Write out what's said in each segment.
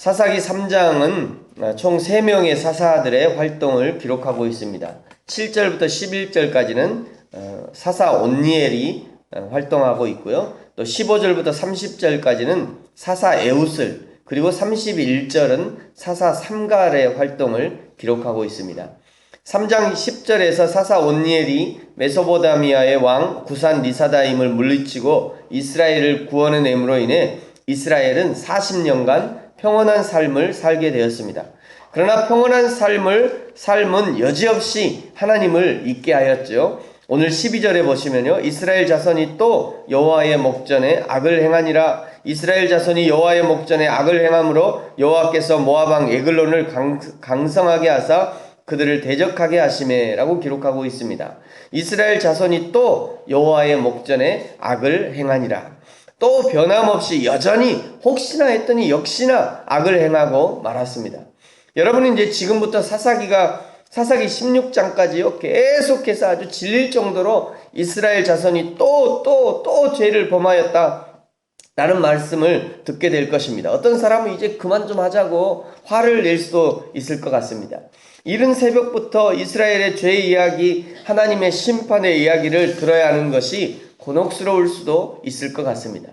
사사기 3장은 총 3명의 사사들의 활동을 기록하고 있습니다. 7절부터 11절까지는 사사 온니엘이 활동하고 있고요. 또 15절부터 30절까지는 사사 에웃을, 그리고 31절은 사사 삼갈의 활동을 기록하고 있습니다. 3장 10절에서 사사 온니엘이 메소포타미아의 왕 구산 리사다임을 물리치고 이스라엘을 구원해냄으로 인해 이스라엘은 40년간 평온한 삶을 살게 되었습니다. 그러나 평온한 삶은 여지없이 하나님을 잊게 하였죠. 오늘 12절에 보시면요, 이스라엘 자손이 또 여호와의 목전에 악을 행하니라. 이스라엘 자손이 여호와의 목전에 악을 행함으로 여호와께서 모압 왕 에글론을 강성하게 하사 그들을 대적하게 하시매라고 기록하고 있습니다. 이스라엘 자손이 또 여호와의 목전에 악을 행하니라. 또 변함없이 여전히 혹시나 했더니 역시나 악을 행하고 말았습니다. 여러분은 이제 지금부터 사사기 16장까지요 계속해서 아주 질릴 정도로 이스라엘 자손이 또 죄를 범하였다 라는 말씀을 듣게 될 것입니다. 어떤 사람은 이제 그만 좀 하자고 화를 낼 수도 있을 것 같습니다. 이른 새벽부터 이스라엘의 죄 이야기, 하나님의 심판의 이야기를 들어야 하는 것이 곤혹스러울 수도 있을 것 같습니다.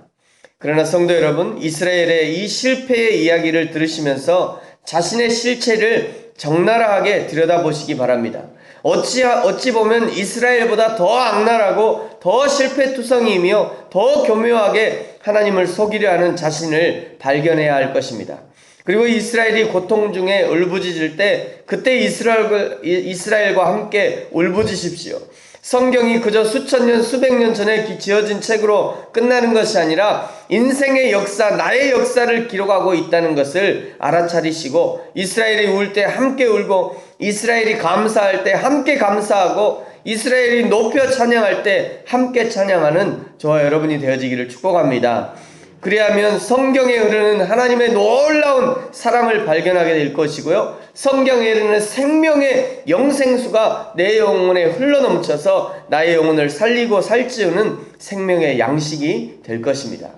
그러나 성도 여러분, 이스라엘의 이 실패의 이야기를 들으시면서 자신의 실체를 적나라하게 들여다보시기 바랍니다. 어찌 보면 이스라엘보다 더 악랄하고 더 실패투성이이며 더 교묘하게 하나님을 속이려 하는 자신을 발견해야 할 것입니다. 그리고 이스라엘이 고통 중에 울부짖을 때 그때 이스라엘과 함께 울부짖으십시오. 성경이 그저 수천 년, 수백 년 전에 지어진 책으로 끝나는 것이 아니라 인생의 역사, 나의 역사를 기록하고 있다는 것을 알아차리시고, 이스라엘이 울 때 함께 울고, 이스라엘이 감사할 때 함께 감사하고, 이스라엘이 높여 찬양할 때 함께 찬양하는 저와 여러분이 되어지기를 축복합니다. 그리하면 성경에 흐르는 하나님의 놀라운 사랑을 발견하게 될 것이고요, 성경에 흐르는 생명의 영생수가 내 영혼에 흘러넘쳐서 나의 영혼을 살리고 살찌우는 생명의 양식이 될 것입니다.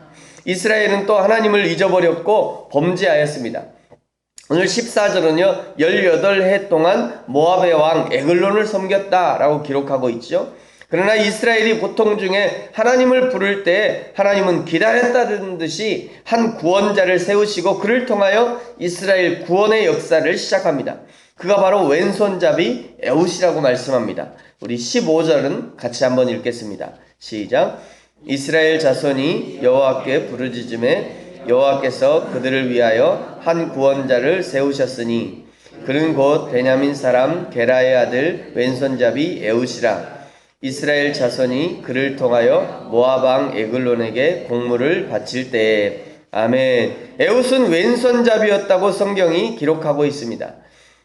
이스라엘은 또 하나님을 잊어버렸고 범죄하였습니다. 오늘 14절은요 18해 동안 모압의 왕 에글론을 섬겼다라고 기록하고 있죠. 그러나 이스라엘이 고통 중에 하나님을 부를 때 하나님은 기다렸다는 듯이 한 구원자를 세우시고 그를 통하여 이스라엘 구원의 역사를 시작합니다. 그가 바로 왼손잡이 에웃이라고 말씀합니다. 우리 15절은 같이 한번 읽겠습니다. 시작. 이스라엘 자손이 여호와께 부르짖음에 여호와께서 그들을 위하여 한 구원자를 세우셨으니 그는 곧 베냐민 사람 게라의 아들 왼손잡이 에웃이라. 이스라엘 자손이 그를 통하여 모압 왕 에글론에게 공물을 바칠 때에. 아멘. 에웃은 왼손잡이였다고 성경이 기록하고 있습니다.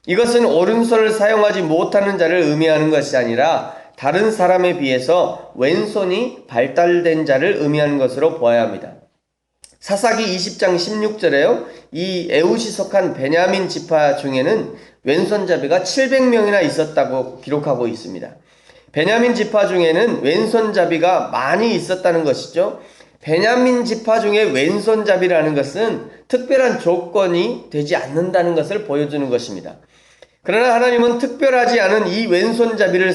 이것은 오른손을 사용하지 못하는 자를 의미하는 것이 아니라 다른 사람에 비해서 왼손이 발달된 자를 의미하는 것으로 보아야 합니다. 사사기 20장 16절에요 이 에웃이 속한 베냐민 지파 중에는 왼손잡이가 700명이나 있었다고 기록하고 있습니다. 베냐민 지파 중에는 왼손잡이가 많이 있었다는 것이죠. 베냐민 지파 중에 왼손잡이라는 것은 특별한 조건이 되지 않는다는 것을 보여주는 것입니다. 그러나 하나님은 특별하지 않은 이 왼손잡이를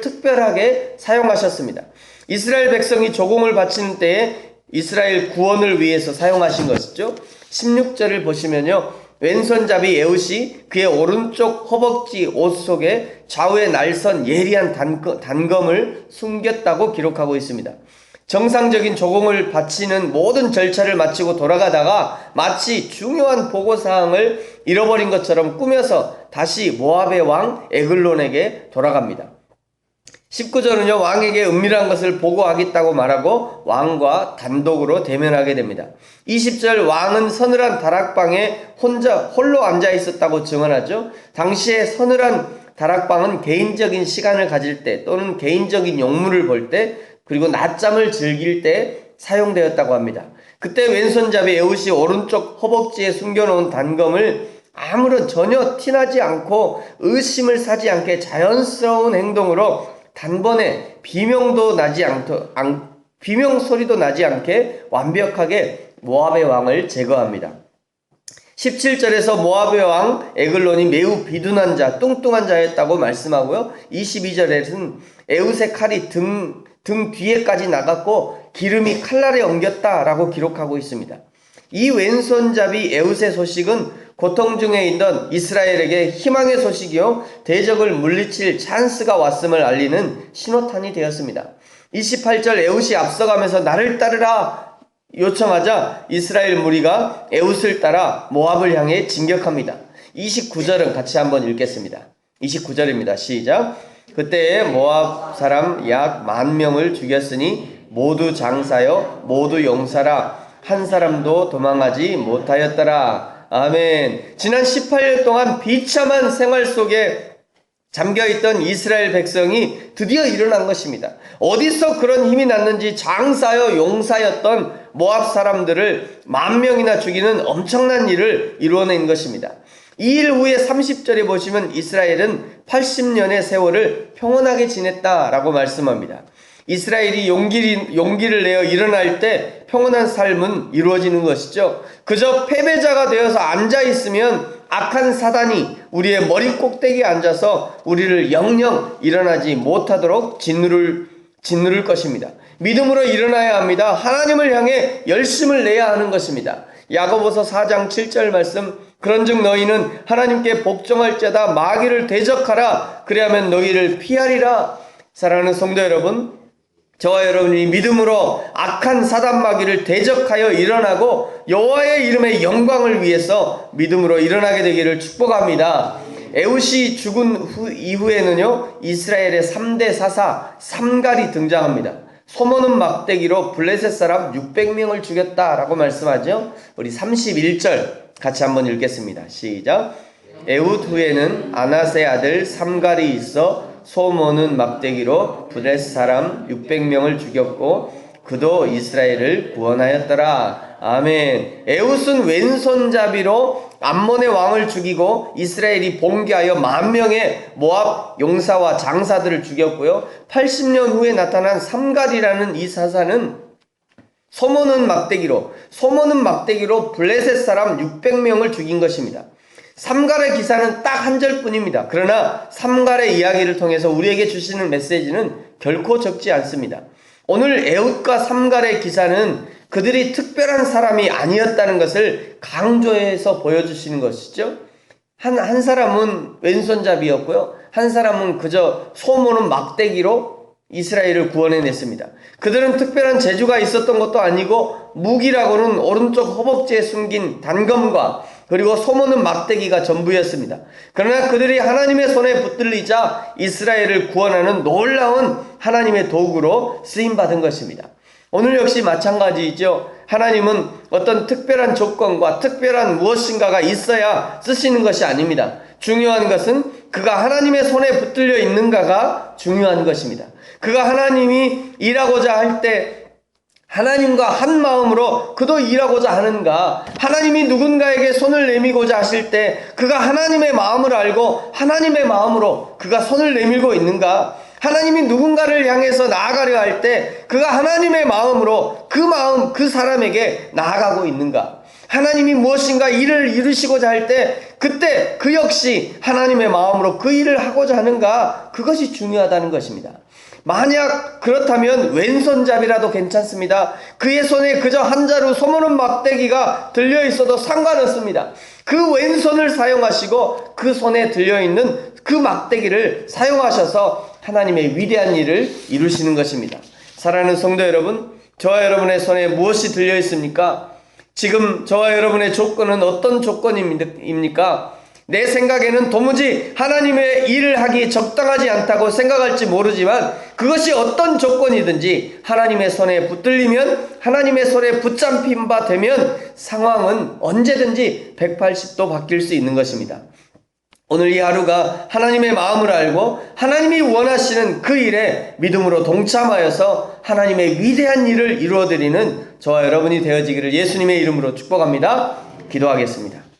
특별하게 사용하셨습니다. 이스라엘 백성이 조공을 바치는 때에 이스라엘 구원을 위해서 사용하신 것이죠. 16절을 보시면요 왼손잡이 에웃이 그의 오른쪽 허벅지 옷 속에 좌우에 날선 예리한 단검을 숨겼다고 기록하고 있습니다. 정상적인 조공을 바치는 모든 절차를 마치고 돌아가다가 마치 중요한 보고사항을 잃어버린 것처럼 꾸며서 다시 모압의 왕 에글론에게 돌아갑니다. 19절은요 왕에게 은밀한 것을 보고하겠다고 말하고 왕과 단독으로 대면하게 됩니다. 20절 왕은 서늘한 다락방에 홀로 앉아 있었다고 증언하죠. 당시에 서늘한 다락방은 개인적인 시간을 가질 때 또는 개인적인 용물을 볼 때 그리고 낮잠을 즐길 때 사용되었다고 합니다. 그때 왼손잡이 에웃이 오른쪽 허벅지에 숨겨놓은 단검을 전혀 티나지 않고 의심을 사지 않게 자연스러운 행동으로 단번에 비명 소리도 나지 않게 완벽하게 모압의 왕을 제거합니다. 17절에서 모압의 왕 에글론이 매우 비둔한 자, 뚱뚱한 자였다고 말씀하고요. 22절에는 에웃의 칼이 등 뒤에까지 나갔고 기름이 칼날에 엉겼다라고 기록하고 있습니다. 이 왼손잡이 에웃의 소식은 고통 중에 있던 이스라엘에게 희망의 소식이요, 대적을 물리칠 찬스가 왔음을 알리는 신호탄이 되었습니다. 28절 에웃이 앞서가면서 나를 따르라 요청하자 이스라엘 무리가 에웃을 따라 모압을 향해 진격합니다. 29절은 같이 한번 읽겠습니다. 29절입니다. 시작. 그때에 모압 사람 약 10,000명을 죽였으니 모두 장사여 모두 용사라 한 사람도 도망하지 못하였더라. 아멘. 지난 18년 동안 비참한 생활 속에 잠겨있던 이스라엘 백성이 드디어 일어난 것입니다. 어디서 그런 힘이 났는지 장사여 용사였던 모압 사람들을 10,000명이나 죽이는 엄청난 일을 이루어낸 것입니다. 이 일 후에 30절에 보시면 이스라엘은 80년의 세월을 평온하게 지냈다라고 말씀합니다. 이스라엘이 용기를 내어 일어날 때 평온한 삶은 이루어지는 것이죠. 그저 패배자가 되어서 앉아있으면 악한 사단이 우리의 머리 꼭대기에 앉아서 우리를 영영 일어나지 못하도록 짓누를 것입니다. 믿음으로 일어나야 합니다. 하나님을 향해 열심을 내야 하는 것입니다. 야고보서 4장 7절 말씀, 그런즉 너희는 하나님께 복종할지어다 마귀를 대적하라 그리하면 너희를 피하리라. 사랑하는 성도 여러분, 저와 여러분이 믿음으로 악한 사단 마귀를 대적하여 일어나고 여호와의 이름의 영광을 위해서 믿음으로 일어나게 되기를 축복합니다. 에웃이 죽은 이후에는요, 이스라엘의 3대 사사 삼갈이 등장합니다. 소모는 막대기로 블레셋 사람 600명을 죽였다라고 말씀하죠. 우리 31절 같이 한번 읽겠습니다. 시작. 에웃 후에는 아낫의 아들 삼갈이 있어 소모는 막대기로 블레셋 사람 600명을 죽였고 그도 이스라엘을 구원하였더라. 아멘. 에웃은 왼손잡이로 암몬의 왕을 죽이고 이스라엘이 봉기하여 10,000명의 모압 용사와 장사들을 죽였고요. 80년 후에 나타난 삼갈이라는 이 사사는 소모는 막대기로 블레셋 사람 600명을 죽인 것입니다. 삼갈의 기사는 딱 한 절뿐입니다. 그러나 삼갈의 이야기를 통해서 우리에게 주시는 메시지는 결코 적지 않습니다. 오늘 에웃과 삼갈의 기사는 그들이 특별한 사람이 아니었다는 것을 강조해서 보여주시는 것이죠. 한 사람은 왼손잡이였고요. 한 사람은 그저 소모는 막대기로 이스라엘을 구원해냈습니다. 그들은 특별한 재주가 있었던 것도 아니고 무기라고는 오른쪽 허벅지에 숨긴 단검과 그리고 소모는 막대기가 전부였습니다. 그러나 그들이 하나님의 손에 붙들리자 이스라엘을 구원하는 놀라운 하나님의 도구로 쓰임받은 것입니다. 오늘 역시 마찬가지이죠. 하나님은 어떤 특별한 조건과 특별한 무엇인가가 있어야 쓰시는 것이 아닙니다. 중요한 것은 그가 하나님의 손에 붙들려 있는가가 중요한 것입니다. 그가 하나님이 일하고자 할 때 하나님과 한 마음으로 그도 일하고자 하는가, 하나님이 누군가에게 손을 내밀고자 하실 때 그가 하나님의 마음을 알고 하나님의 마음으로 그가 손을 내밀고 있는가, 하나님이 누군가를 향해서 나아가려 할 때 그가 하나님의 마음으로 그 사람에게 나아가고 있는가, 하나님이 무엇인가 일을 이루시고자 할 때 그때 그 역시 하나님의 마음으로 그 일을 하고자 하는가, 그것이 중요하다는 것입니다. 만약 그렇다면 왼손잡이라도 괜찮습니다. 그의 손에 그저 한 자루 소모는 막대기가 들려있어도 상관없습니다. 그 왼손을 사용하시고 그 손에 들려있는 그 막대기를 사용하셔서 하나님의 위대한 일을 이루시는 것입니다. 사랑하는 성도 여러분, 저와 여러분의 손에 무엇이 들려있습니까? 지금 저와 여러분의 조건은 어떤 조건입니까? 내 생각에는 도무지 하나님의 일을 하기 적당하지 않다고 생각할지 모르지만 그것이 어떤 조건이든지 하나님의 손에 붙들리면, 하나님의 손에 붙잡힌 바 되면 상황은 언제든지 180도 바뀔 수 있는 것입니다. 오늘 이 하루가 하나님의 마음을 알고 하나님이 원하시는 그 일에 믿음으로 동참하여서 하나님의 위대한 일을 이루어드리는 저와 여러분이 되어지기를 예수님의 이름으로 축복합니다. 기도하겠습니다.